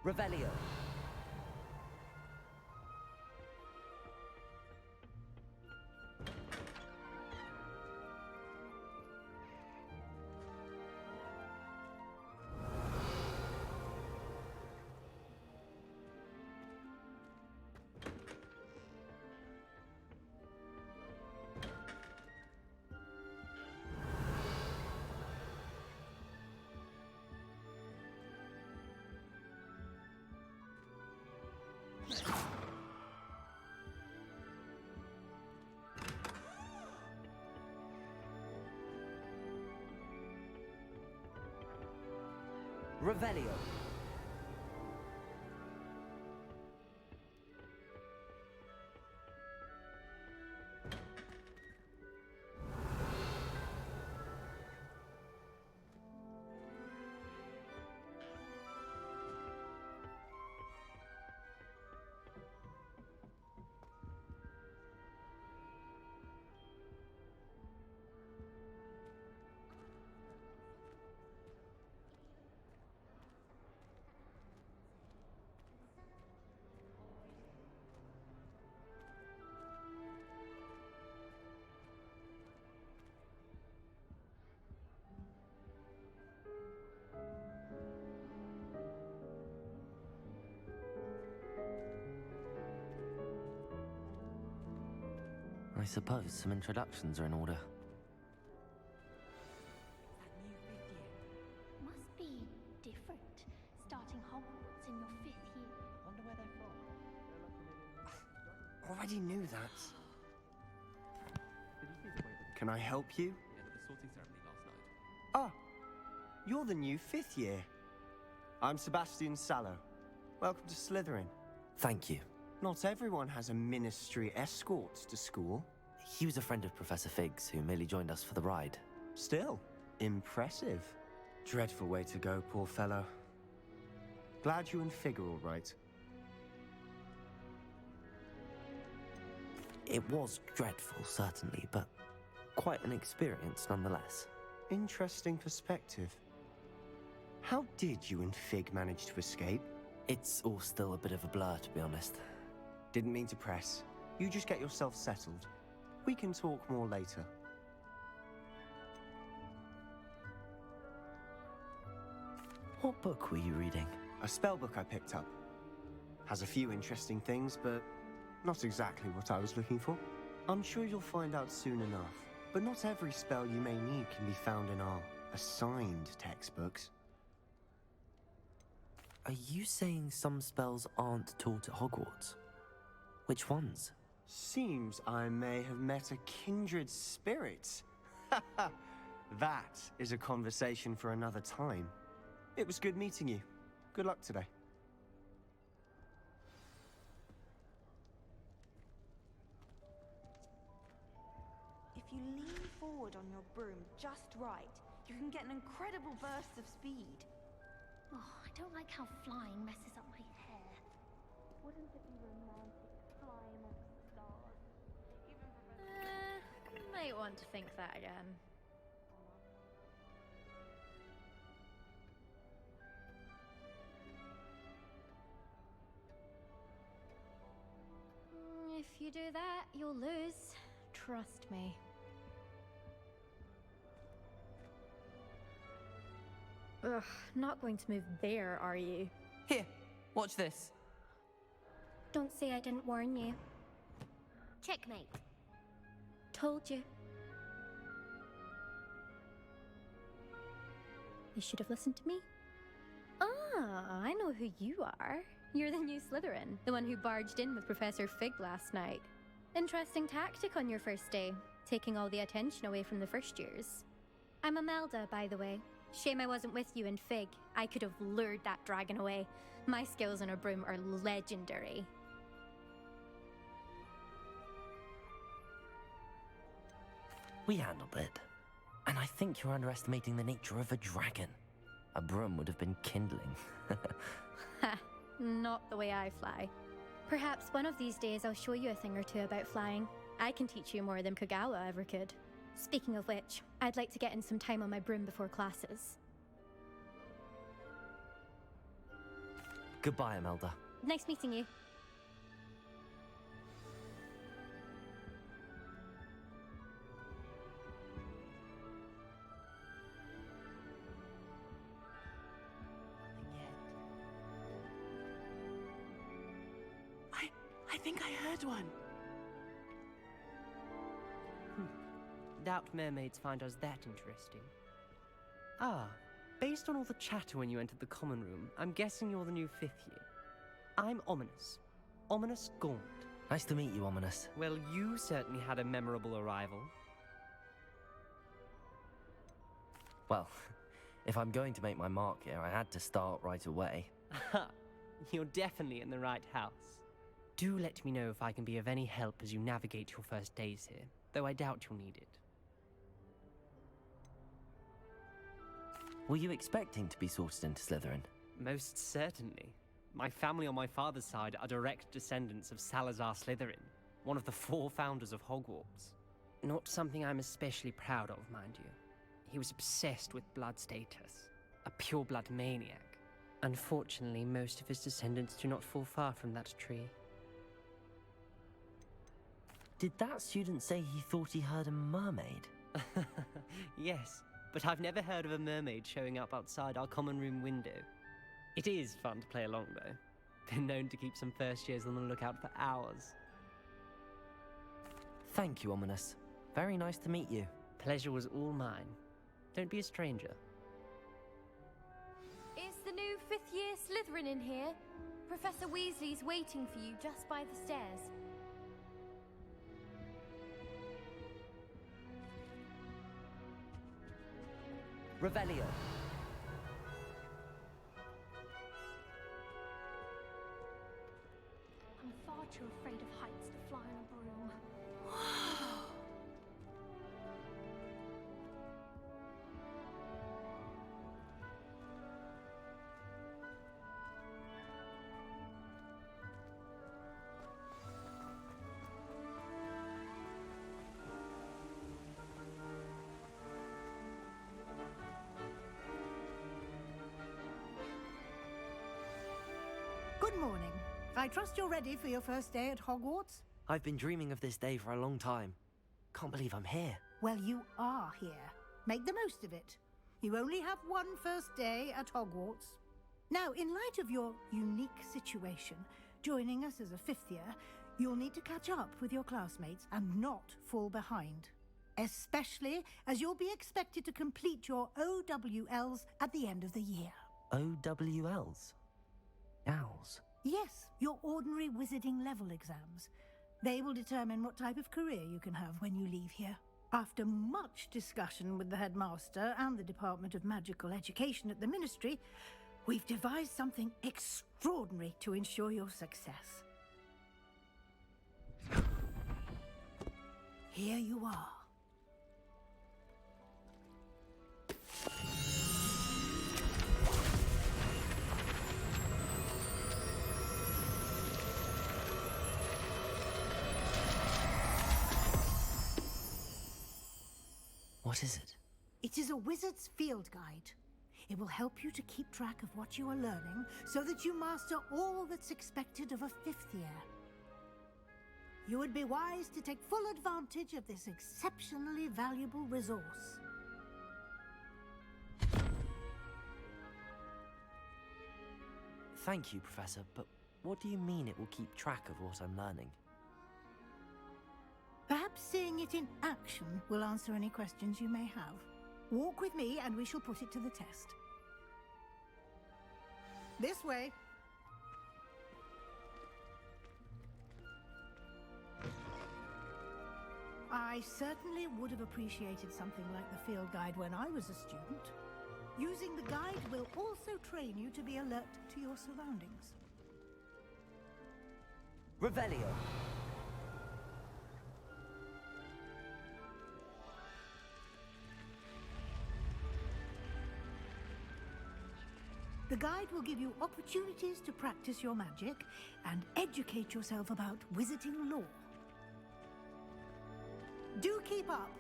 Revelio. Revelio. I suppose some introductions are in order. Must be different, starting Hogwarts in your 5th year. Wonder where they're from. Already knew that. Can I help you? At the sorting ceremony last night. Ah, you're the new 5th year. I'm Sebastian Sallow. Welcome to Slytherin. Thank you. Not everyone has a ministry escort to school. He was a friend of Professor Fig's who merely joined us for the ride. Still, impressive. Dreadful way to go, poor fellow. Glad you and Fig are all right. It was dreadful, certainly, but quite an experience nonetheless. Interesting perspective. How did you and Fig manage to escape? It's all still a bit of a blur, to be honest. Didn't mean to press. You just get yourself settled. We can talk more later. What book were you reading? A spell book I picked up. Has a few interesting things, but not exactly what I was looking for. I'm sure you'll find out soon enough. But not every spell you may need can be found in our assigned textbooks. Are you saying some spells aren't taught at Hogwarts? Which ones? Seems I may have met a kindred spirit. That is a conversation for another time. It was good meeting you. Good luck today. If you lean forward on your broom just right, you can get an incredible burst of speed. Oh, I don't like how flying messes up my hair. Wouldn't it be romantic flying amongst the stars? Might want to think that again. If you do that, you'll lose. Trust me. Ugh, not going to move there, are you? Here, watch this. Don't say I didn't warn you. Checkmate. Told you. You should have listened to me. Ah, I know who you are. You're the new Slytherin, the one who barged in with Professor Fig last night. Interesting tactic on your first day, taking all the attention away from the first years. I'm Imelda, by the way. Shame I wasn't with you and Fig. I could have lured that dragon away. My skills on a broom are legendary. We handled it. And I think you're underestimating the nature of a dragon. A broom would have been kindling. Ha, not the way I fly. Perhaps one of these days I'll show you a thing or two about flying. I can teach you more than Kagawa ever could. Speaking of which, I'd like to get in some time on my broom before classes. Goodbye, Imelda. Nice meeting you. I think I heard one. Doubt mermaids find us that interesting. Ah, based on all the chatter when you entered the common room, I'm guessing you're the new 5th year. I'm Ominous. Ominous Gaunt. Nice to meet you, Ominous. Well, you certainly had a memorable arrival. Well, if I'm going to make my mark here, I had to start right away. Aha, you're definitely in the right house. Do let me know if I can be of any help as you navigate your first days here, though I doubt you'll need it. Were you expecting to be sorted into Slytherin? Most certainly. My family on my father's side are direct descendants of Salazar Slytherin, one of the 4 founders of Hogwarts. Not something I'm especially proud of, mind you. He was obsessed with blood status, a pure-blood maniac. Unfortunately, most of his descendants do not fall far from that tree. Did that student say he thought he heard a mermaid? Yes, but I've never heard of a mermaid showing up outside our common room window. It is fun to play along, though. Been known to keep some first years on the lookout for hours. Thank you, Ominous. Very nice to meet you. Pleasure was all mine. Don't be a stranger. Is the new 5th year Slytherin in here? Professor Weasley's waiting for you just by the stairs. Revelio. I'm far too afraid of heights to fly on a broom. Good morning. I trust you're ready for your first day at Hogwarts? I've been dreaming of this day for a long time. Can't believe I'm here. Well, you are here. Make the most of it. You only have one first day at Hogwarts. Now, in light of your unique situation, joining us as a 5th year, you'll need to catch up with your classmates and not fall behind. Especially as you'll be expected to complete your OWLs at the end of the year. OWLs? Owls? Yes, your ordinary wizarding level exams. They will determine what type of career you can have when you leave here. After much discussion with the headmaster and the Department of Magical Education at the Ministry, we've devised something extraordinary to ensure your success. Here you are. What is it? It is a wizard's field guide. It will help you to keep track of what you are learning so that you master all that's expected of a 5th year. You would be wise to take full advantage of this exceptionally valuable resource. Thank you, Professor, but what do you mean it will keep track of what I'm learning? Perhaps seeing it in action will answer any questions you may have. Walk with me and we shall put it to the test. This way. I certainly would have appreciated something like the field guide when I was a student. Using the guide will also train you to be alert to your surroundings. Revelio. The guide will give you opportunities to practice your magic and educate yourself about wizarding lore. Do keep up!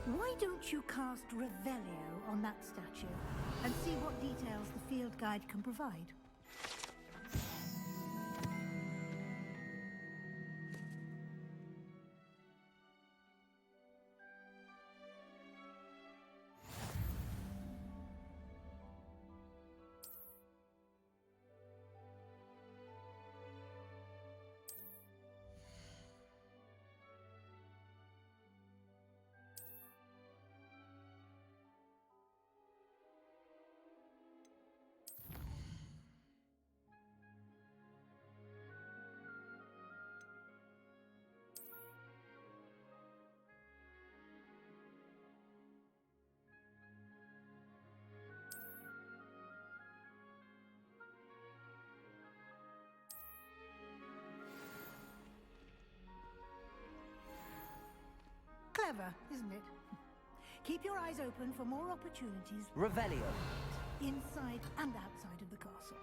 Why don't you cast Revelio on that statue and see what details the field guide can provide. Clever, isn't it? Keep your eyes open for more opportunities Revelio. inside and outside of the castle.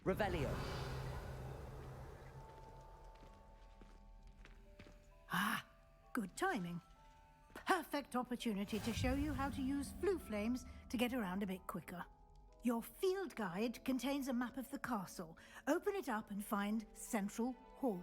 Revelio. Ah, good timing. Perfect opportunity to show you how to use flue flames to get around a bit quicker. Your field guide contains a map of the castle. Open it up and find Central Hall.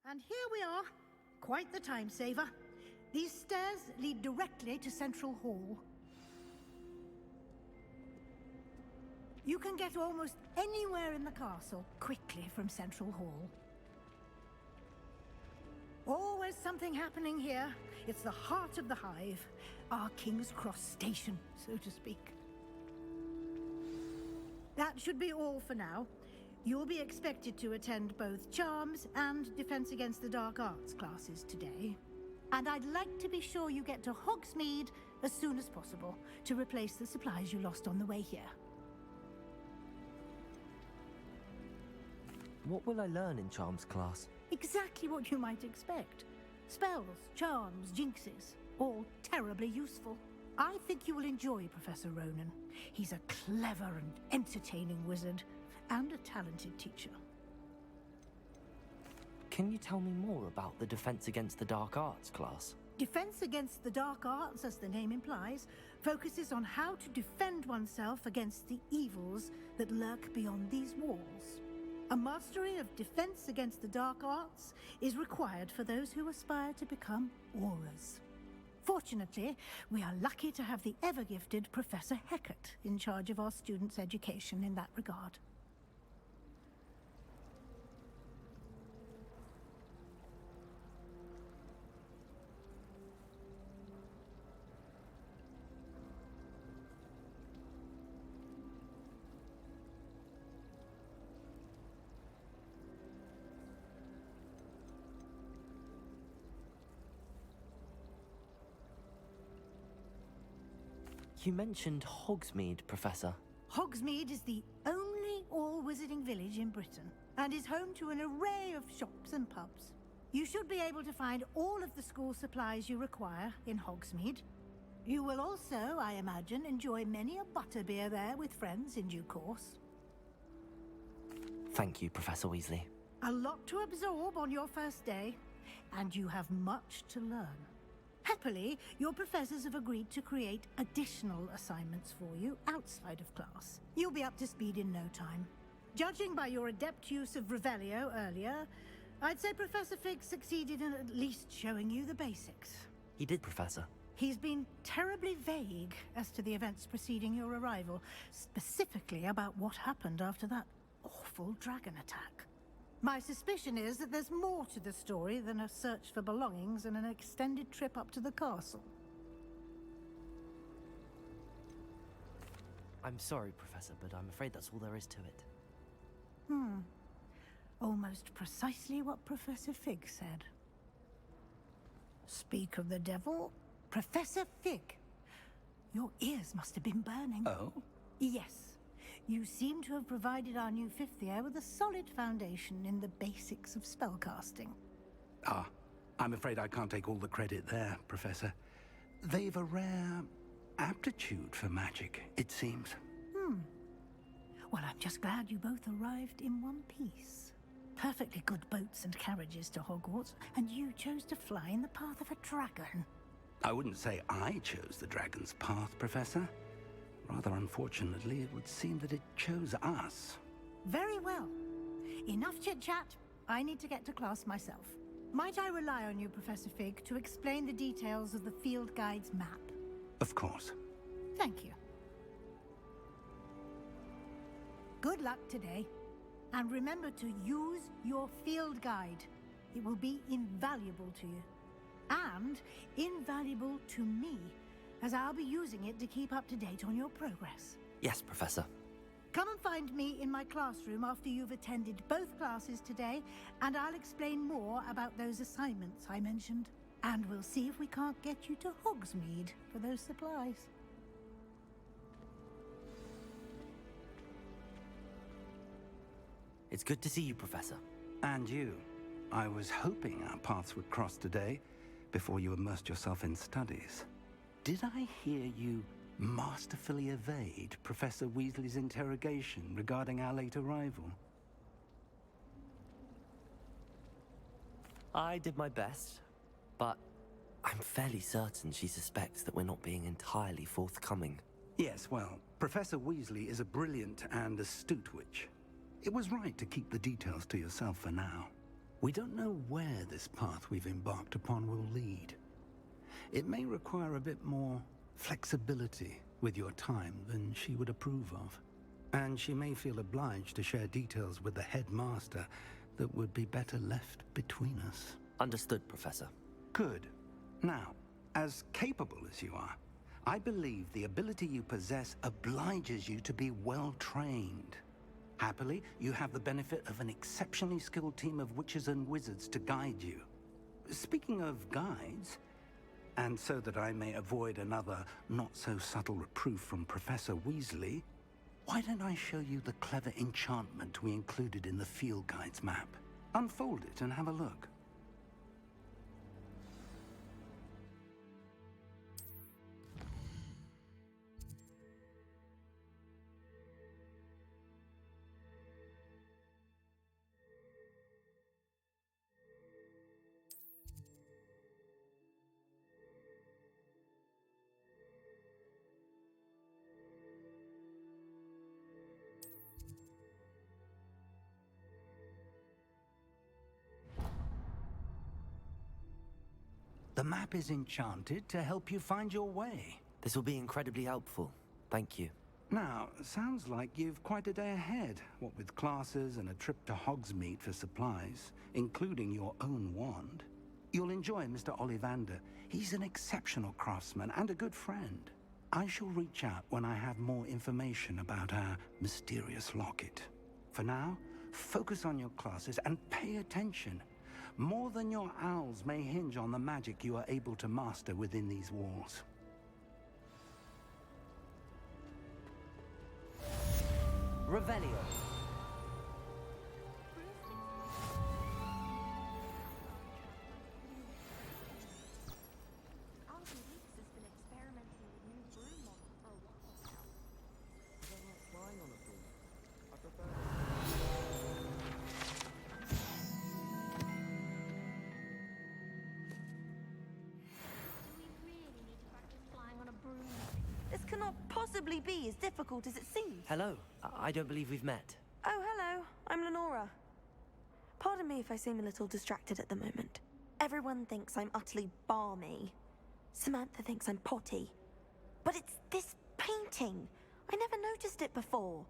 And here we are. Quite the time saver. These stairs lead directly to Central Hall. You can get almost anywhere in the castle quickly from Central Hall. Always something happening here. It's the heart of the Hive, our King's Cross station, so to speak. That should be all for now. You'll be expected to attend both Charms and Defense Against the Dark Arts classes today. And I'd like to be sure you get to Hogsmeade as soon as possible to replace the supplies you lost on the way here. What will I learn in Charms class? Exactly what you might expect. Spells, charms, jinxes, all terribly useful. I think you will enjoy Professor Ronan. He's a clever and entertaining wizard, and a talented teacher. Can you tell me more about the Defense Against the Dark Arts class? Defense Against the Dark Arts, as the name implies, focuses on how to defend oneself against the evils that lurk beyond these walls. A mastery of Defense Against the Dark Arts is required for those who aspire to become Aurors. Fortunately, we are lucky to have the ever-gifted Professor Hecat in charge of our students' education in that regard. You mentioned Hogsmeade, Professor. Hogsmeade is the only all-wizarding village in Britain, and is home to an array of shops and pubs. You should be able to find all of the school supplies you require in Hogsmeade. You will also, I imagine, enjoy many a butterbeer there with friends in due course. Thank you, Professor Weasley. A lot to absorb on your first day, and you have much to learn. Happily, your professors have agreed to create additional assignments for you outside of class. You'll be up to speed in no time. Judging by your adept use of Revelio earlier, I'd say Professor Fig succeeded in at least showing you the basics. He did, Professor. He's been terribly vague as to the events preceding your arrival, specifically about what happened after that awful dragon attack. My suspicion is that there's more to the story than a search for belongings and an extended trip up to the castle. I'm sorry, Professor, but I'm afraid that's all there is to it. Almost precisely what Professor Fig said. Speak of the devil, Professor Fig. Your ears must have been burning. Oh? Yes. You seem to have provided our new fifth year with a solid foundation in the basics of spellcasting. Ah, I'm afraid I can't take all the credit there, Professor. They've a rare aptitude for magic, it seems. Well, I'm just glad you both arrived in one piece. Perfectly good boats and carriages to Hogwarts, and you chose to fly in the path of a dragon. I wouldn't say I chose the dragon's path, Professor. Rather unfortunately, it would seem that it chose us. Very well. Enough chit-chat. I need to get to class myself. Might I rely on you, Professor Fig, to explain the details of the field guide's map? Of course. Thank you. Good luck today. And remember to use your field guide. It will be invaluable to you. And invaluable to me, as I'll be using it to keep up to date on your progress. Yes, Professor. Come and find me in my classroom after you've attended both classes today, and I'll explain more about those assignments I mentioned. And we'll see if we can't get you to Hogsmeade for those supplies. It's good to see you, Professor. And you. I was hoping our paths would cross today, before you immersed yourself in studies. Did I hear you masterfully evade Professor Weasley's interrogation regarding our late arrival? I did my best, but I'm fairly certain she suspects that we're not being entirely forthcoming. Yes, well, Professor Weasley is a brilliant and astute witch. It was right to keep the details to yourself for now. We don't know where this path we've embarked upon will lead. It may require a bit more flexibility with your time than she would approve of. And she may feel obliged to share details with the headmaster that would be better left between us. Understood, Professor. Good. Now, as capable as you are, I believe the ability you possess obliges you to be well trained. Happily, you have the benefit of an exceptionally skilled team of witches and wizards to guide you. Speaking of guides, and so that I may avoid another not-so-subtle reproof from Professor Weasley, why don't I show you the clever enchantment we included in the field guide's map? Unfold it and have a look. The map is enchanted to help you find your way. This will be incredibly helpful. Thank you. Now, sounds like you've quite a day ahead, what with classes and a trip to Hogsmeade for supplies, including your own wand. You'll enjoy Mr. Ollivander. He's an exceptional craftsman and a good friend. I shall reach out when I have more information about our mysterious locket. For now, focus on your classes and pay attention. More than your owls may hinge on the magic you are able to master within these walls. Revelio. Alvin Weeks has been experimenting with new broom models for a while now. I don't like flying on a broom. I prefer... Do we really need to practice flying on a broom? This cannot possibly be as difficult as it seems. Hello. I don't believe we've met. Oh, hello. I'm Lenora. Pardon me if I seem a little distracted at the moment. Everyone thinks I'm utterly balmy. Samantha thinks I'm potty. But it's this painting. I never noticed it before.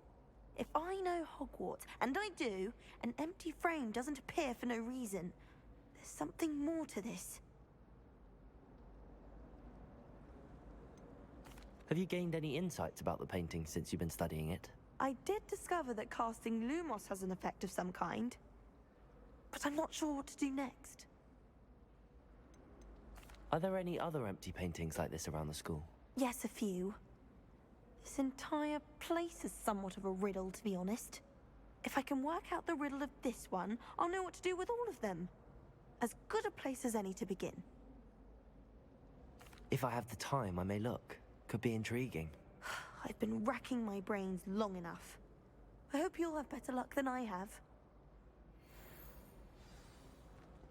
If I know Hogwarts, and I do, an empty frame doesn't appear for no reason. There's something more to this. Have you gained any insights about the painting since you've been studying it? I did discover that casting Lumos has an effect of some kind. But I'm not sure what to do next. Are there any other empty paintings like this around the school? Yes, a few. This entire place is somewhat of a riddle, to be honest. If I can work out the riddle of this one, I'll know what to do with all of them. As good a place as any to begin. If I have the time, I may look. Could be intriguing. I've been racking my brains long enough. I hope you'll have better luck than I have.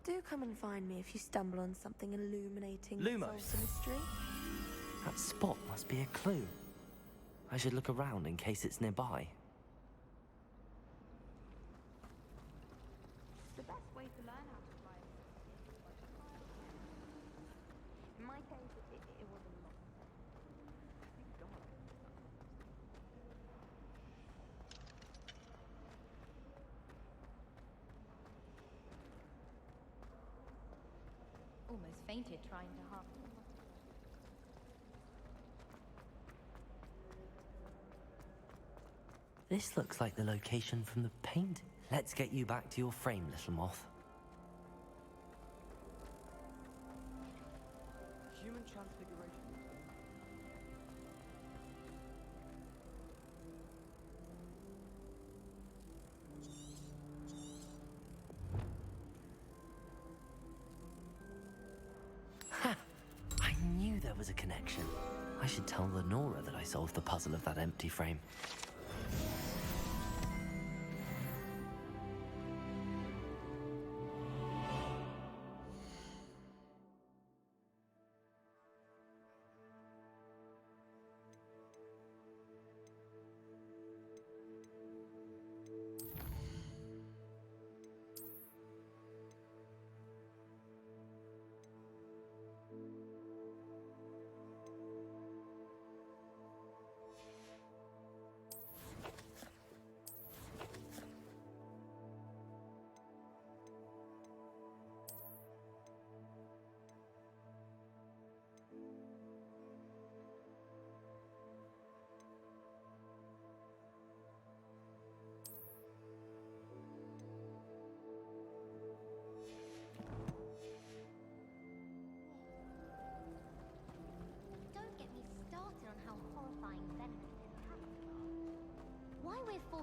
Do come and find me if you stumble on something illuminating that Lumos. solves the mystery. That spot must be a clue. I should look around in case it's nearby. It's the best way to learn how to fly. In my case, it was a lot. Almost fainted trying to hop. This looks like the location from the paint. Let's get you back to your frame, little moth. Human transfiguration. Ha! I knew there was a connection. I should tell Lenora that I solved the puzzle of that empty frame.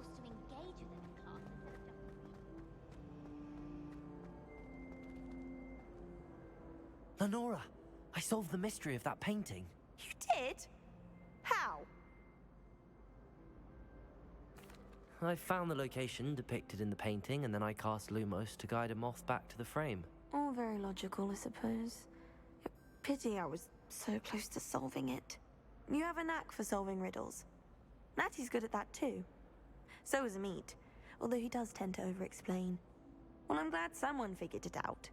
forced to engage with them in class instead of just reading. Lenora, I solved the mystery of that painting. You did? How? I found the location depicted in the painting, and then I cast Lumos to guide a moth back to the frame. All very logical, I suppose. Pity I was so close to solving it. You have a knack for solving riddles. Natty's good at that too. So is Amit, although he does tend to over-explain. Well, I'm glad someone figured it out.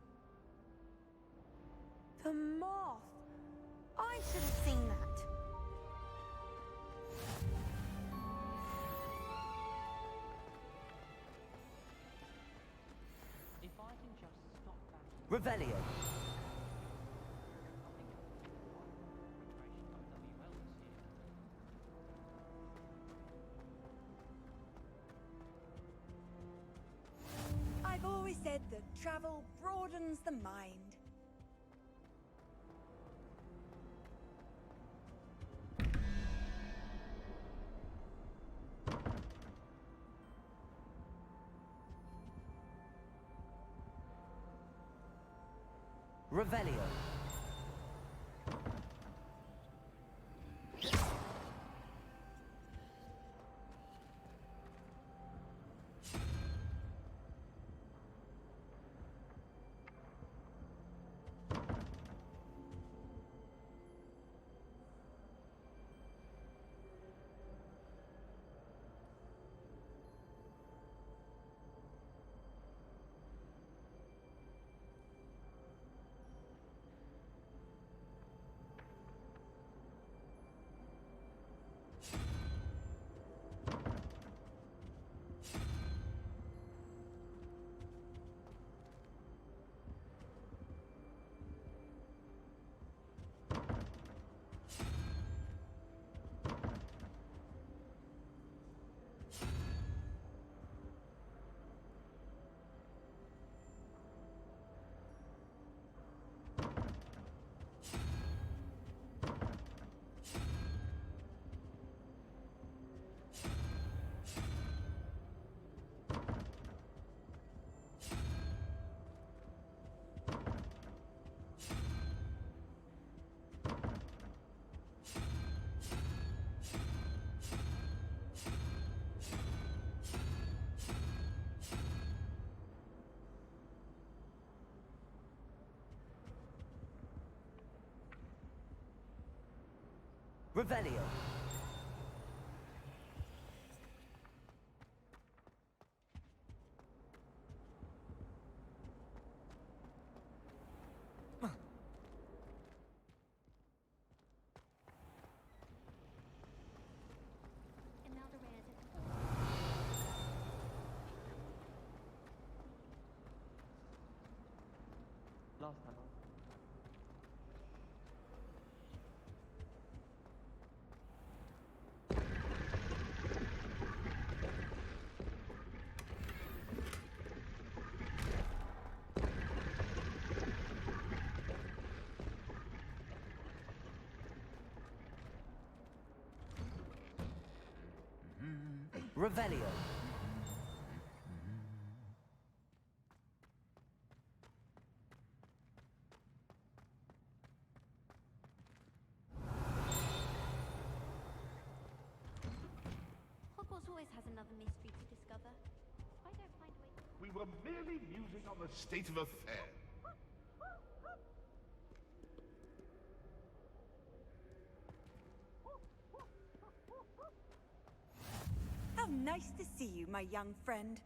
The moth! I should have seen that. If I can just stop that. Revelio. I've always said that travel broadens the mind. Revelio. Revelio. Imelda Reyes is Last time. Revelio. Hogwarts always has another mystery to discover. Why don't find a way to... We were merely musing on the state of affairs. How nice to see you, my young friend.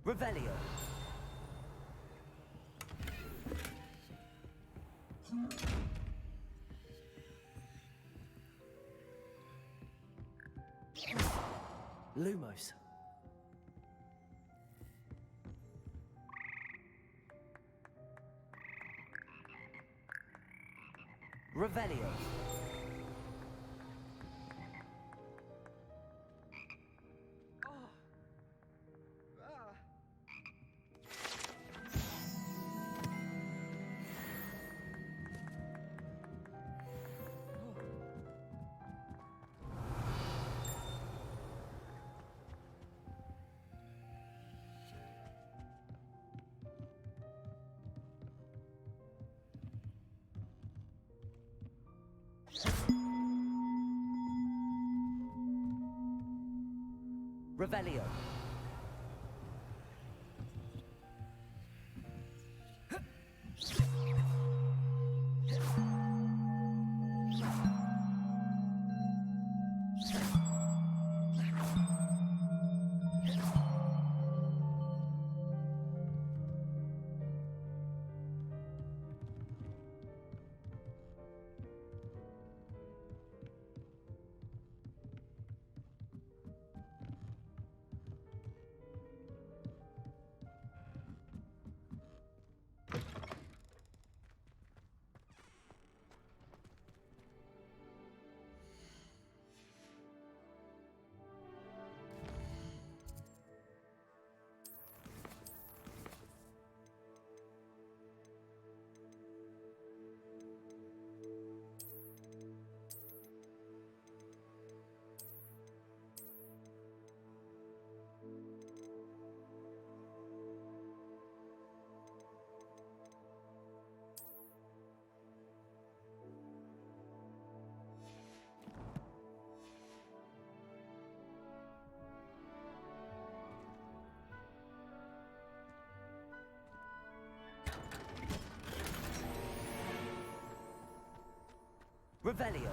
Revelio. Lumos. Revelio. Revelio. Revelio.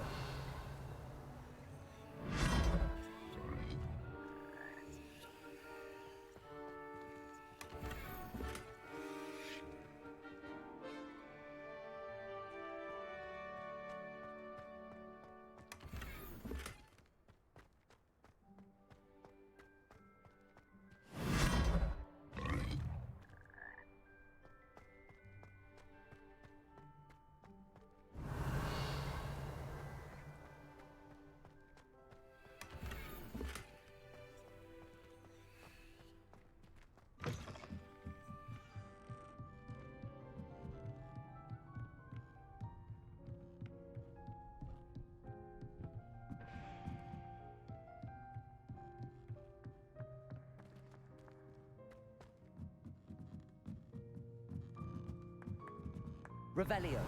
Revelio.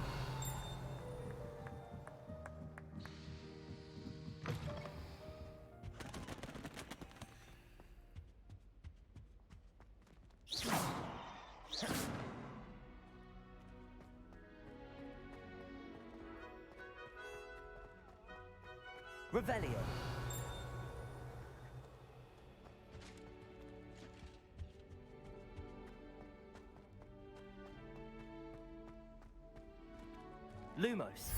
Revelio. Lumos.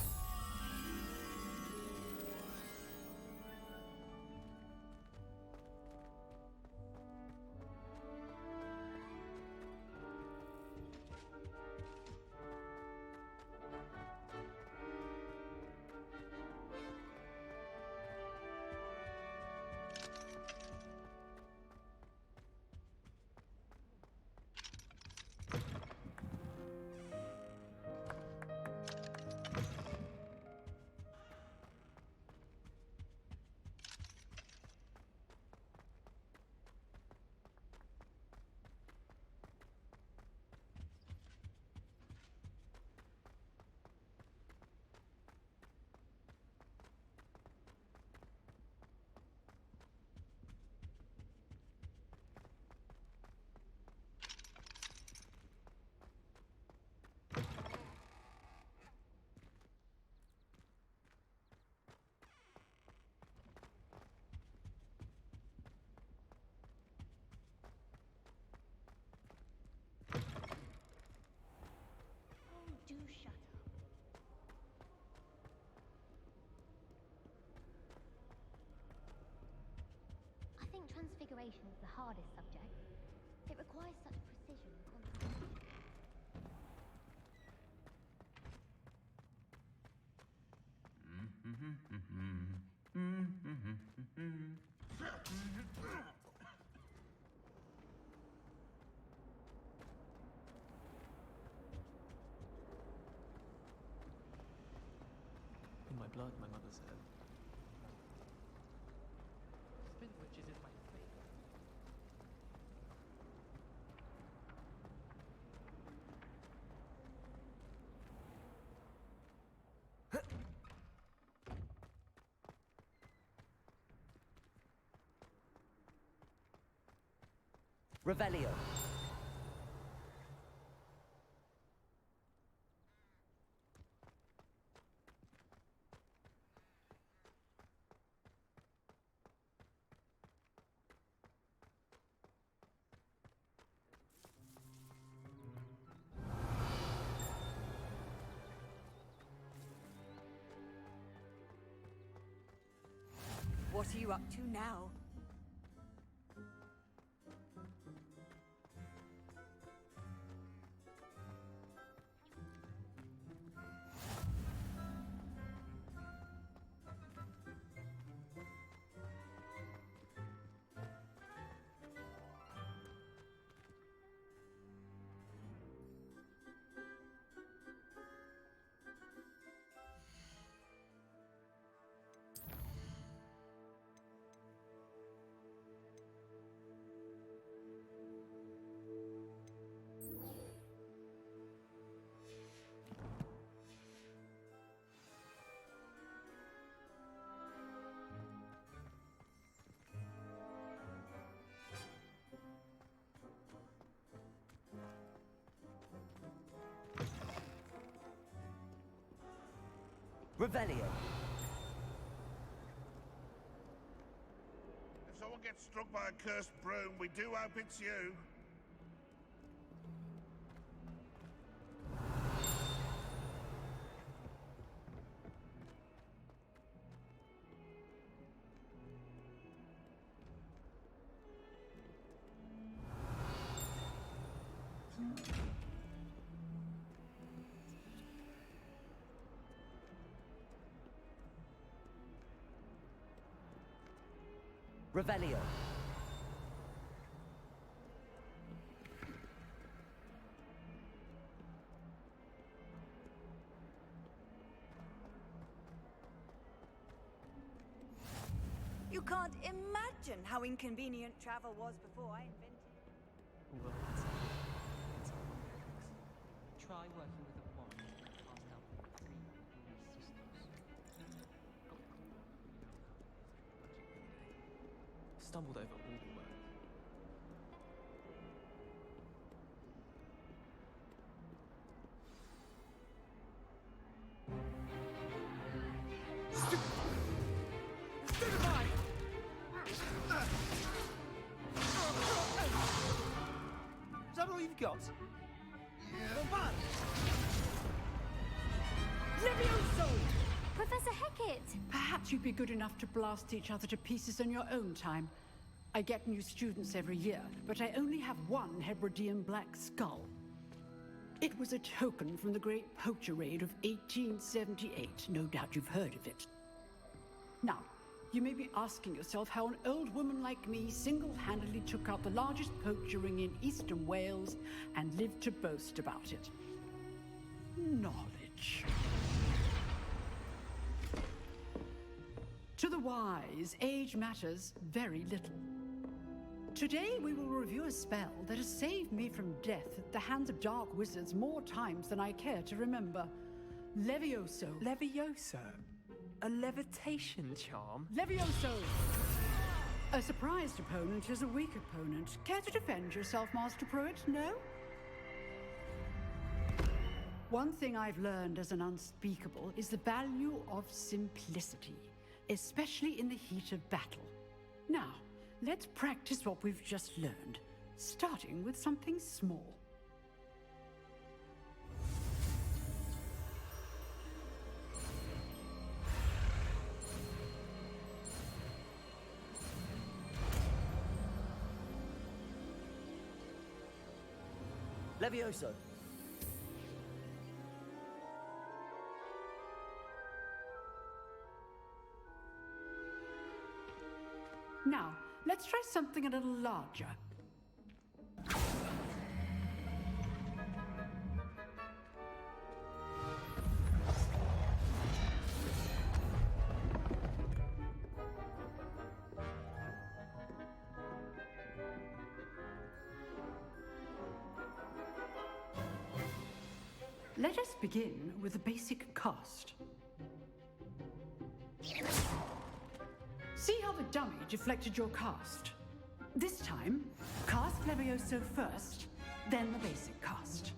Do shut up. I think transfiguration is the hardest subject. It requires such precision and concentration. blood, my mother said. Spin witches is my favorite. Revelio. What are you up to now? Revelio. If someone gets struck by a cursed broom, we do hope it's you. Revelio. You can't imagine how inconvenient travel was before I invented it. Well, it's a wonder. Try working with a wand and cast out 3 systems. Stumbled over all the work. Stupefy! Is that all you've got? Bombard! Levioso! Professor Hecat! Perhaps you'd be good enough to blast each other to pieces in your own time. I get new students every year, but I only have one Hebridean black skull. It was a token from the Great Poacher Raid of 1878. No doubt you've heard of it. Now, you may be asking yourself how an old woman like me single-handedly took out the largest poacher ring in eastern Wales and lived to boast about it. Knowledge. To the wise, age matters very little. Today we will review a spell that has saved me from death at the hands of dark wizards more times than I care to remember. Levioso. Levioso? A levitation charm? Levioso! A surprised opponent is a weak opponent. Care to defend yourself, Master Pruitt? No? One thing I've learned as an unspeakable is the value of simplicity, especially in the heat of battle. Now, let's practice what we've just learned, starting with something small. Levioso. Now, let's try something a little larger. Let us begin with the basic cast. See how the dummy deflected your cast? This time, cast Levioso first, then the basic cast.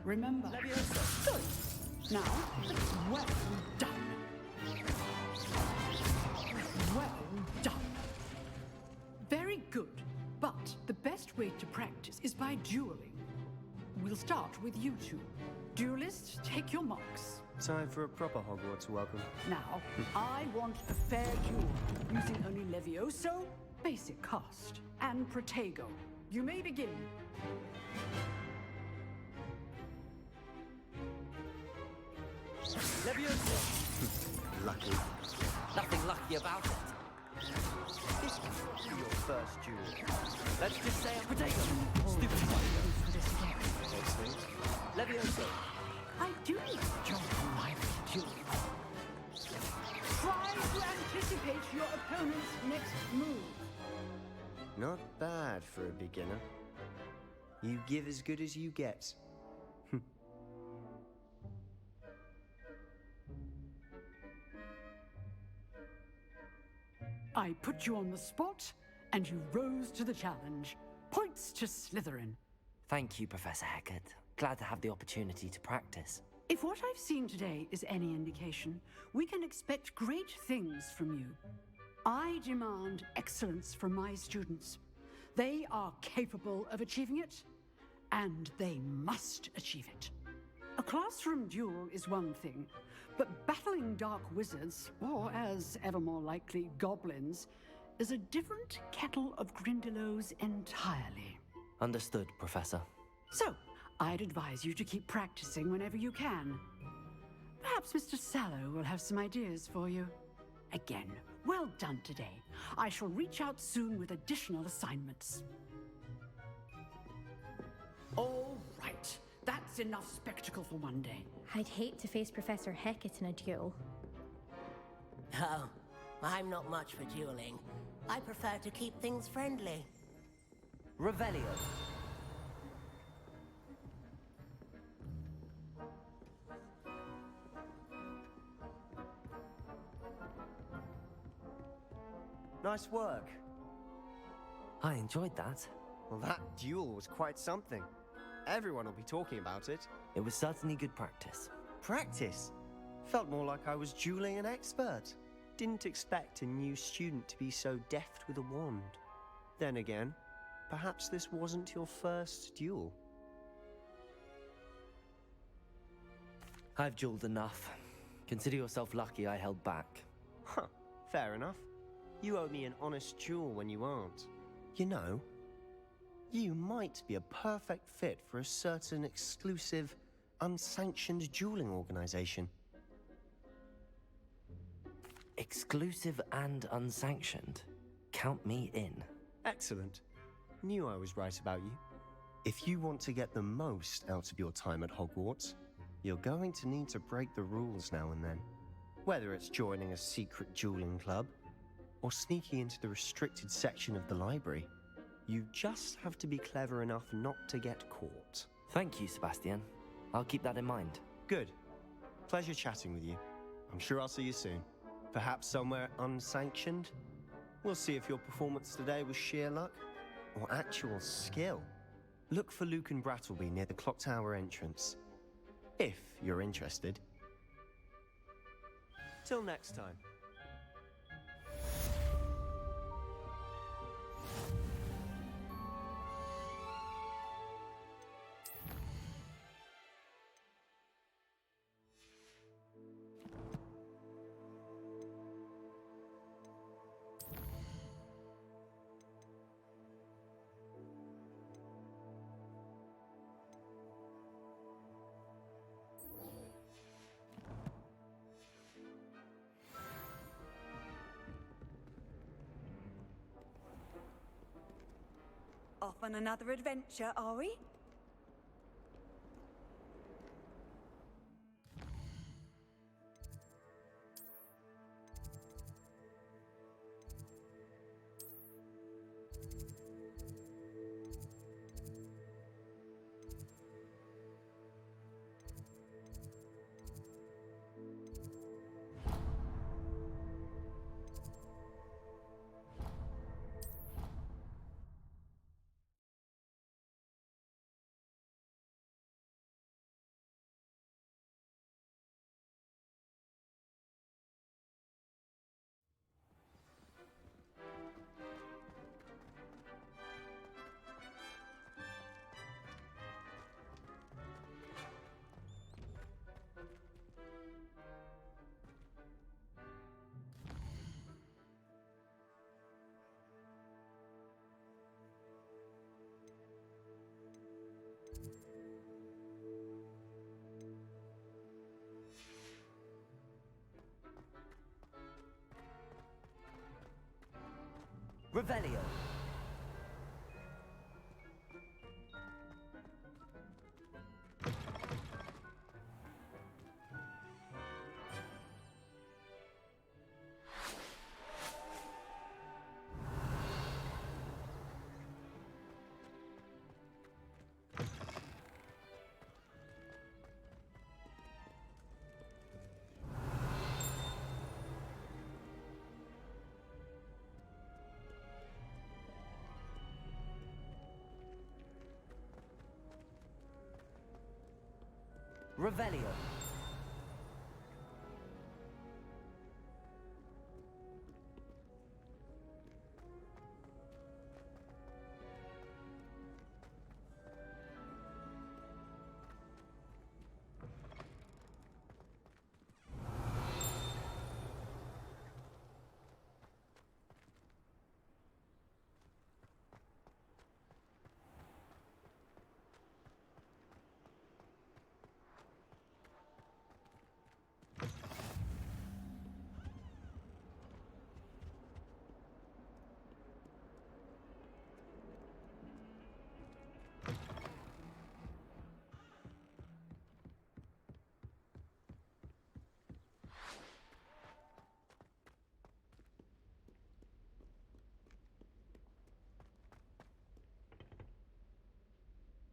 Remember, Levioso. Good. Now, well done. Well done. Very good. But the best way to practice is by dueling. We'll start with you two. Duelists, take your marks. Time for a proper Hogwarts welcome. Now, I want a fair duel, using only Levioso, basic cast, and Protego. You may begin. Levioso! Lucky. Nothing lucky about it. This could be your first duel. Let's just say a potato. Stupid Levioso! I do enjoy a lively duel. Try to anticipate your opponent's next move. Not bad for a beginner. You give as good as you get. I put you on the spot, and you rose to the challenge. Points to Slytherin. Thank you, Professor Hecat. Glad to have the opportunity to practice. If what I've seen today is any indication, we can expect great things from you. I demand excellence from my students. They are capable of achieving it, and they must achieve it. A classroom duel is one thing, but battling dark wizards, or as ever more likely, goblins, is a different kettle of Grindylows entirely. Understood, Professor. So, I'd advise you to keep practicing whenever you can. Perhaps Mr. Sallow will have some ideas for you. Again, well done today. I shall reach out soon with additional assignments. All right. That's enough spectacle for one day. I'd hate to face Professor Hecat in a duel. Oh, I'm not much for dueling. I prefer to keep things friendly. Revelio. Nice work. I enjoyed that. Well, that duel was quite something. Everyone will be talking about it. It was certainly good practice. Practice? Felt more like I was dueling an expert. Didn't expect a new student to be so deft with a wand. Then again, perhaps this wasn't your first duel. I've dueled enough. Consider yourself lucky I held back. Huh, fair enough. You owe me an honest duel when you aren't. You know, you might be a perfect fit for a certain exclusive, unsanctioned dueling organization. Exclusive and unsanctioned? Count me in. Excellent. Knew I was right about you. If you want to get the most out of your time at Hogwarts, you're going to need to break the rules now and then. Whether it's joining a secret dueling club, or sneaking into the restricted section of the library, you just have to be clever enough not to get caught. Thank you, Sebastian. I'll keep that in mind. Good. Pleasure chatting with you. I'm sure I'll see you soon. Perhaps somewhere unsanctioned? We'll see if your performance today was sheer luck or actual skill. Look for Luke and Brattleby near the clock tower entrance. If you're interested. Till next time. Off on another adventure, are we? Revelio. Revelio.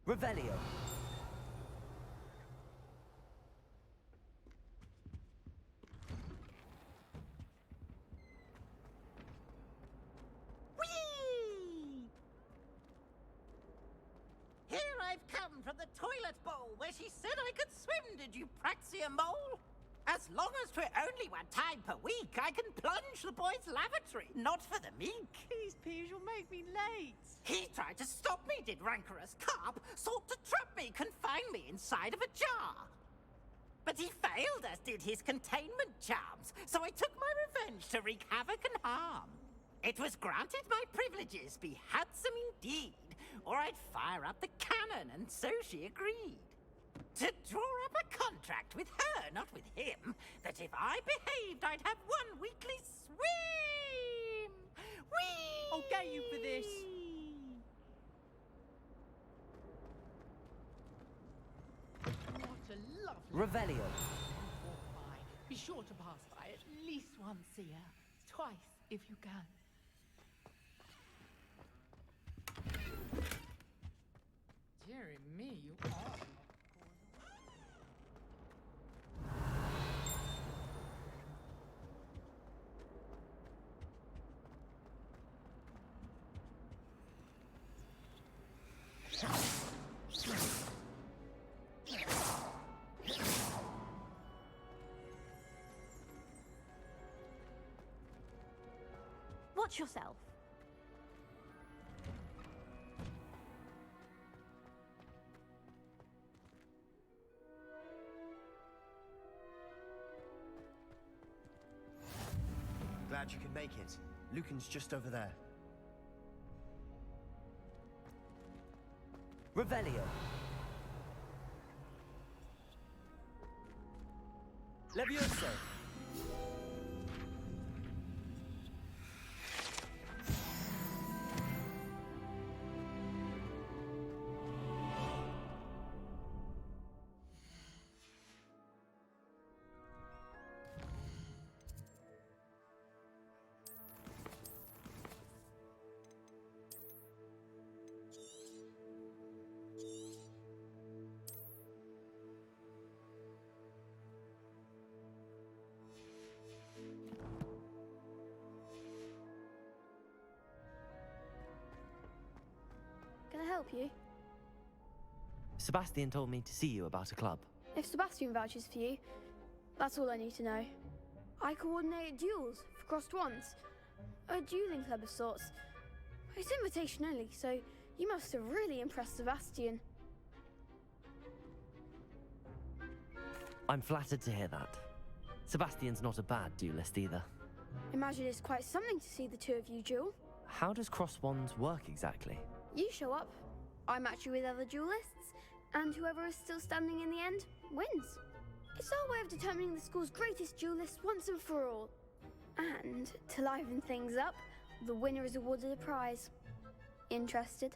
Revelio. Here I've come from the toilet bowl where she said I could swim, did you Praxia mole? As long as 'twere only one time per week, I can plunge the boy's lavatory, not for the meek. These peas will make me late. He tried to stop me, did rancorous carp, sought to trap me, confine me inside of a jar. But he failed, as did his containment charms, so I took my revenge to wreak havoc and harm. It was granted my privileges be handsome indeed, or I'd fire up the cannon, and so she agreed. To draw up a contract with her, not with him, that if I behaved, I'd have one weekly swim! Whee! I'll get you for this. What a lovely... Revelio. Walk by. Be sure to pass by at least once a year. Twice, if you can. Dearie me, you are... Watch yourself. Glad you could make it. Lucan's just over there. Revelio. Levioso. Can I help you? Sebastian told me to see you about a club. If Sebastian vouches for you, that's all I need to know. I coordinate duels for crossed wands. A dueling club of sorts. It's invitation only, so you must have really impressed Sebastian. I'm flattered to hear that. Sebastian's not a bad duelist either. Imagine it's quite something to see the two of you duel. How does cross wands work exactly? You show up, I match you with other duelists, and whoever is still standing in the end wins. It's our way of determining the school's greatest duelist once and for all. And to liven things up, the winner is awarded a prize. Interested?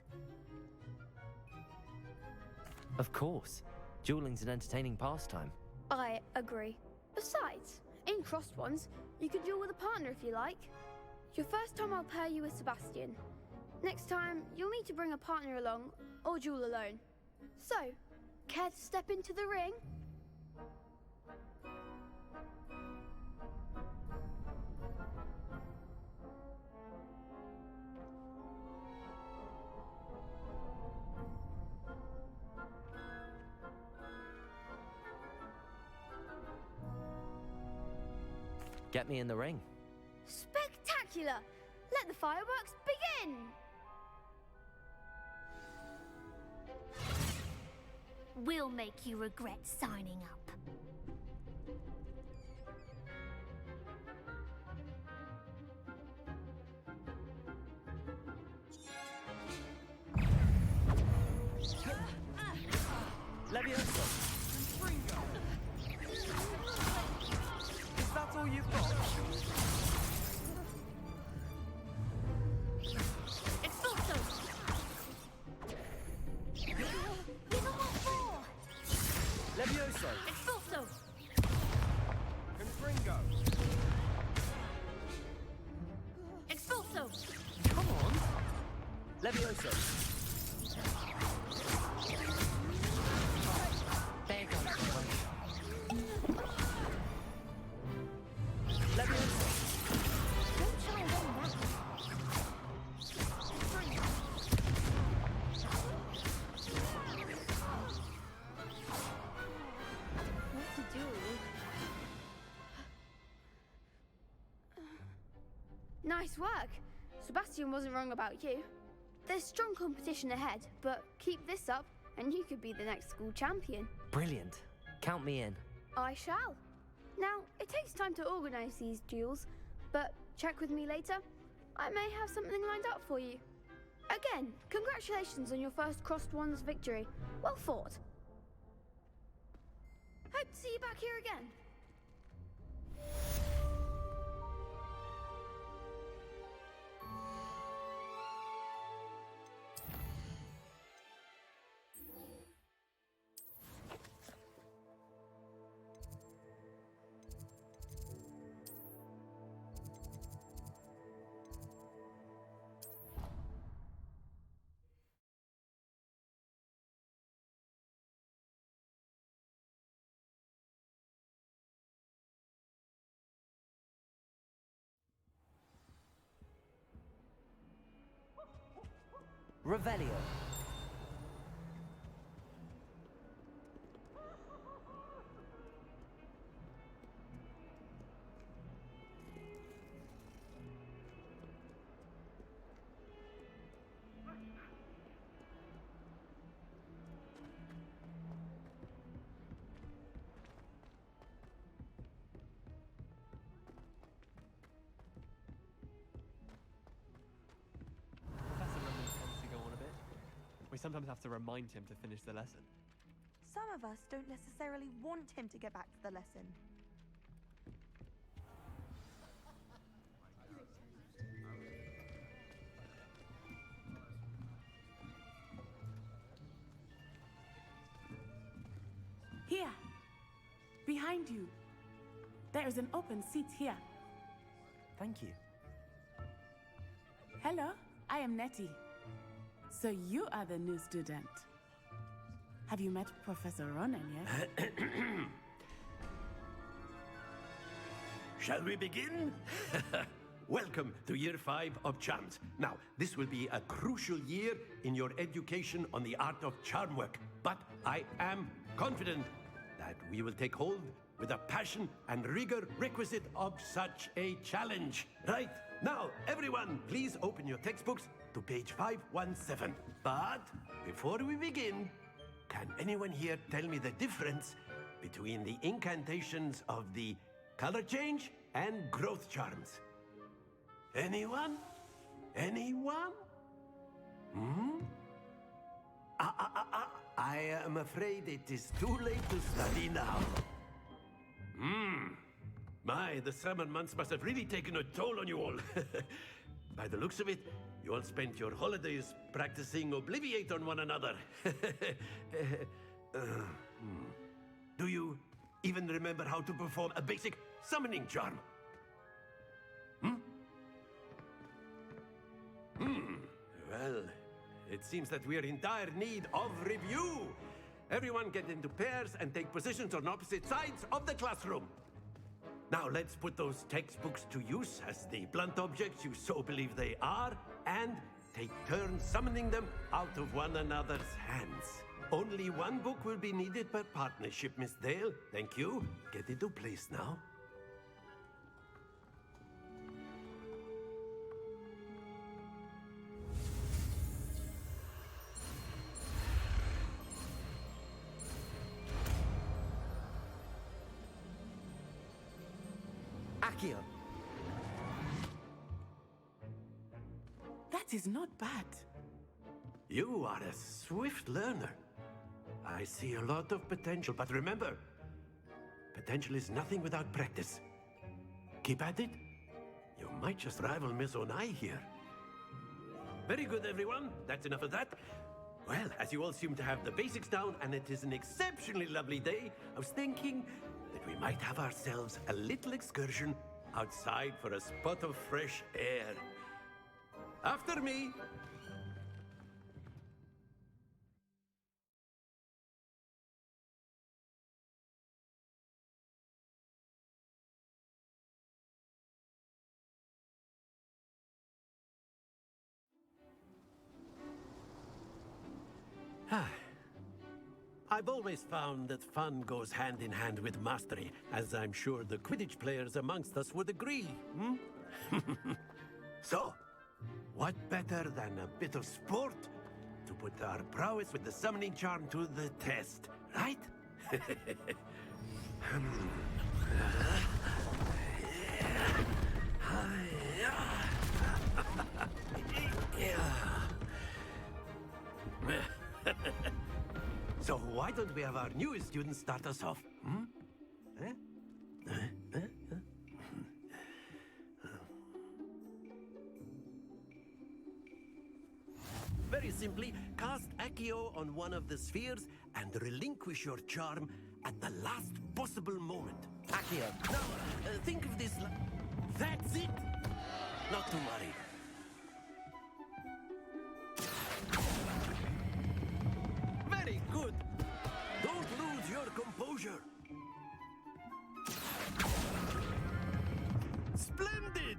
Of course. Dueling's an entertaining pastime. I agree. Besides, in crossed ones, you can duel with a partner if you like. Your first time I'll pair you with Sebastian. Next time, you'll need to bring a partner along, or duel alone. So, care to step into the ring? Get me in the ring. Spectacular! Let the fireworks begin! We'll make you regret signing up. Leviosa! Is that all you've got? Expulso! Give him what for! Levioso! Expulso! Confringo! Expulso! Come on! Levioso! There you go. Levioso! Don't try and run that. What to do? Nice work. Sebastian wasn't wrong about you. There's strong competition ahead, but keep this up and you could be the next school champion. Brilliant. Count me in. I shall. Now, it takes time to organise these duels, but check with me later. I may have something lined up for you. Again, congratulations on your first Crossed Ones victory. Well fought. Hope to see you back here again. Revelio. We sometimes have to remind him to finish the lesson. Some of us don't necessarily want him to get back to the lesson. Here, behind you. There is an open seat here. Thank you. Hello, I am Nettie. So you are the new student. Have you met Professor Ronan yet? Shall we begin? Welcome to Year 5 of Charms. Now, this will be a crucial year in your education on the art of charm work. But I am confident that we will take hold with the passion and rigor requisite of such a challenge. Right, now, everyone, please open your textbooks to page 517. But before we begin, can anyone here tell me the difference between the incantations of the color change and growth charms? Anyone? Anyone? I am afraid it is too late to study now. My, the summer months must have really taken a toll on you all. By the looks of it, you all spent your holidays practicing Obliviate on one another. Do you even remember how to perform a basic summoning charm? Well, it seems that we're in dire need of review. Everyone get into pairs and take positions on opposite sides of the classroom. Now let's put those textbooks to use as the blunt objects you so believe they are, and take turns summoning them out of one another's hands. Only one book will be needed per partnership, Miss Dale. Thank you. Get into place now. Accio. That is not bad. You are a swift learner. I see a lot of potential, but remember, potential is nothing without practice. Keep at it. You might just rival Miss Onai here. Very good, everyone. That's enough of that. Well, as you all seem to have the basics down, and it is an exceptionally lovely day, I was thinking that we might have ourselves a little excursion outside for a spot of fresh air. After me. I've always found that fun goes hand in hand with mastery, as I'm sure the Quidditch players amongst us would agree. So, what better than a bit of sport to put our prowess with the summoning charm to the test, right? So why don't we have our newest student start us off? Very simply, cast Accio on one of the spheres and relinquish your charm at the last possible moment. Accio. Now, think of this that's it! Not to worry. Very good! Don't lose your composure! Splendid!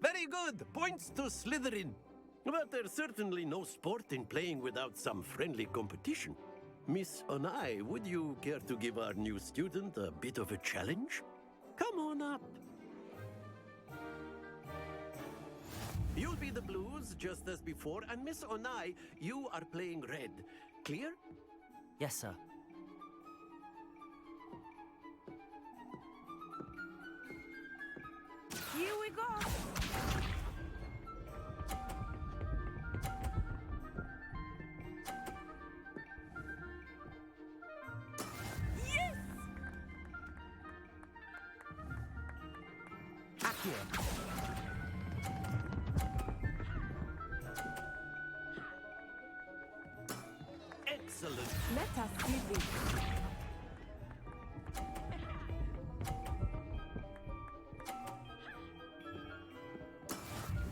Very good! Points to Slytherin. But there's certainly no sport in playing without some friendly competition. Miss Onai, would you care to give our new student a bit of a challenge? Come on up. You'll be the blues, just as before, and Miss Onai, you are playing red. Clear? Yes, sir. Here we go. Yes! Accio. Excellent. Let us see this.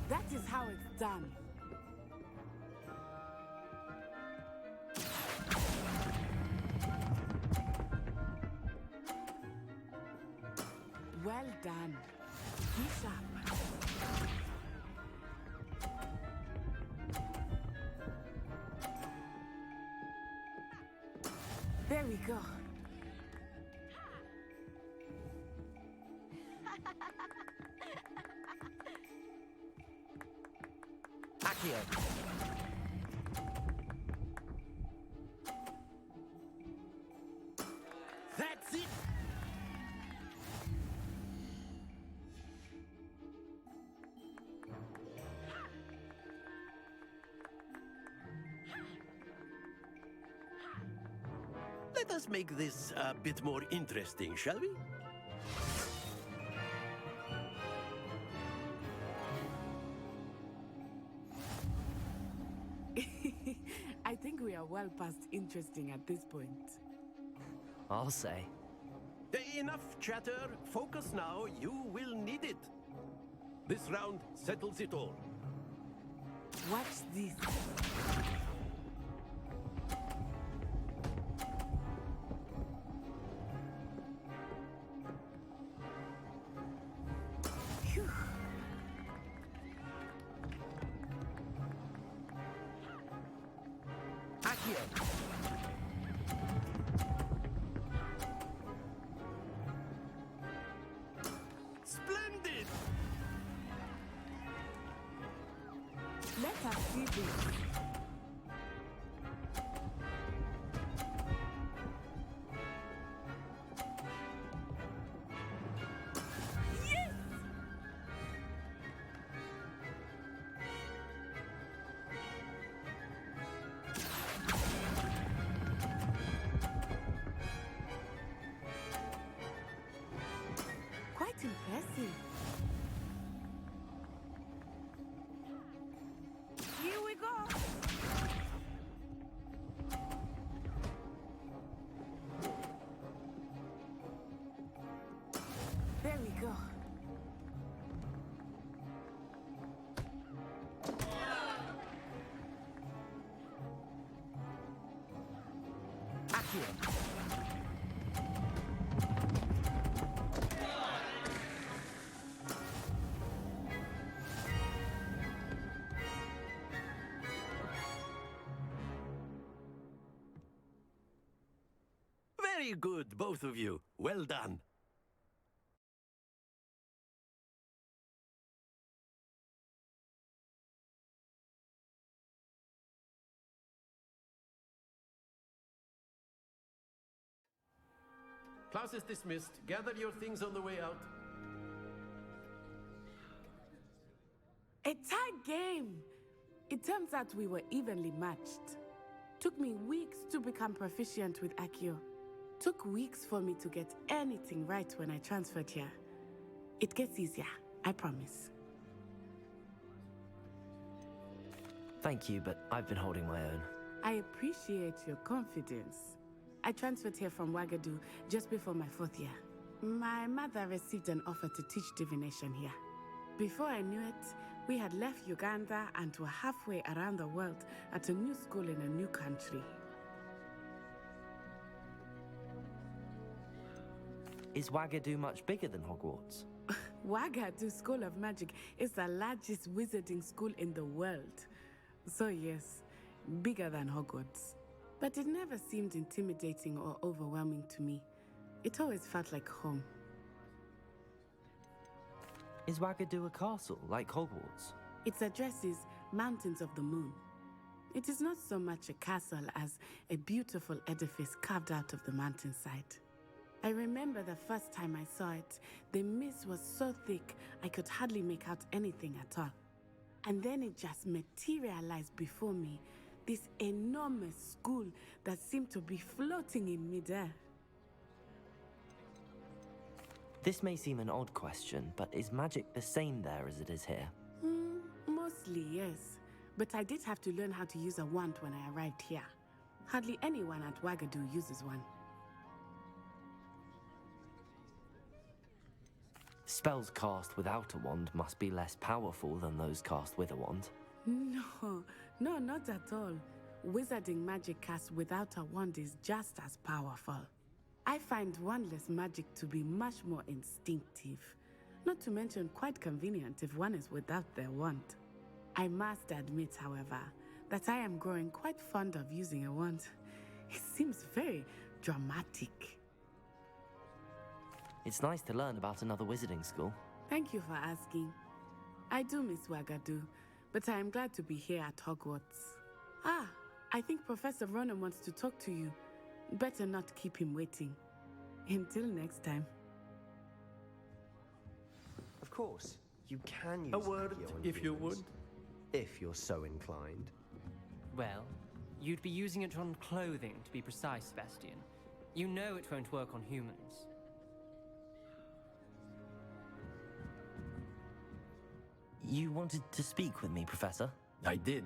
That is how it's done. Well done. Be sharp. There we go. Accio. That's it! Let us make this a bit more interesting, shall we? I think we are well past interesting at this point. I'll say. Enough chatter. Focus now. You will need it. This round settles it all. Watch this. Phew. Accio. Splendid! Let us see this. Yes! Quite impressive. Here we go. There we go. Accio. Very good, both of you. Well done. Class is dismissed. Gather your things on the way out. A tight game. It turns out we were evenly matched. Took me weeks to become proficient with Accio. Took weeks for me to get anything right when I transferred here. It gets easier, I promise. Thank you, but I've been holding my own. I appreciate your confidence. I transferred here from Wagadu just before my 4th year. My mother received an offer to teach divination here. Before I knew it, we had left Uganda and were halfway around the world at a new school in a new country. Is Wagadu much bigger than Hogwarts? Wagadu School of Magic is the largest wizarding school in the world. So yes, bigger than Hogwarts. But it never seemed intimidating or overwhelming to me. It always felt like home. Is Wagadu a castle, like Hogwarts? Its address is Mountains of the Moon. It is not so much a castle as a beautiful edifice carved out of the mountainside. I remember the first time I saw it, the mist was so thick I could hardly make out anything at all. And then it just materialized before me, this enormous school that seemed to be floating in midair. This may seem an odd question, but is magic the same there as it is here? Mostly, yes. But I did have to learn how to use a wand when I arrived here. Hardly anyone at Wagadu uses one. Spells cast without a wand must be less powerful than those cast with a wand. No, not at all. Wizarding magic cast without a wand is just as powerful. I find wandless magic to be much more instinctive. Not to mention quite convenient if one is without their wand. I must admit, however, that I am growing quite fond of using a wand. It seems very dramatic. It's nice to learn about another wizarding school. Thank you for asking. I do miss Wagadu, but I am glad to be here at Hogwarts. Ah, I think Professor Ronan wants to talk to you. Better not keep him waiting. Until next time. Of course, you can use A word, magia on if you humans, would. if you're so inclined. Well, you'd be using it on clothing, to be precise, Sebastian. You know it won't work on humans. You wanted to speak with me, Professor? I did.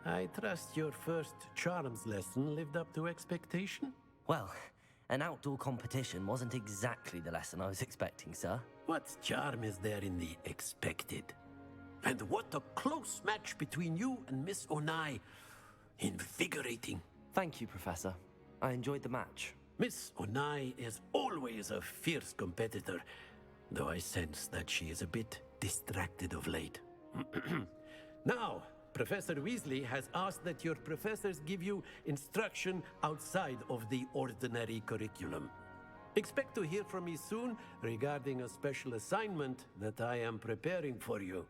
I trust your first charms lesson lived up to expectation? Well, an outdoor competition wasn't exactly the lesson I was expecting, sir. What charm is there in the expected? And what a close match between you and Miss Onai. Invigorating. Thank you, Professor. I enjoyed the match. Miss Onai is always a fierce competitor, though I sense that she is a bit distracted of late. Now, Professor Weasley has asked that your professors give you instruction outside of the ordinary curriculum. Expect to hear from me soon regarding a special assignment that I am preparing for you.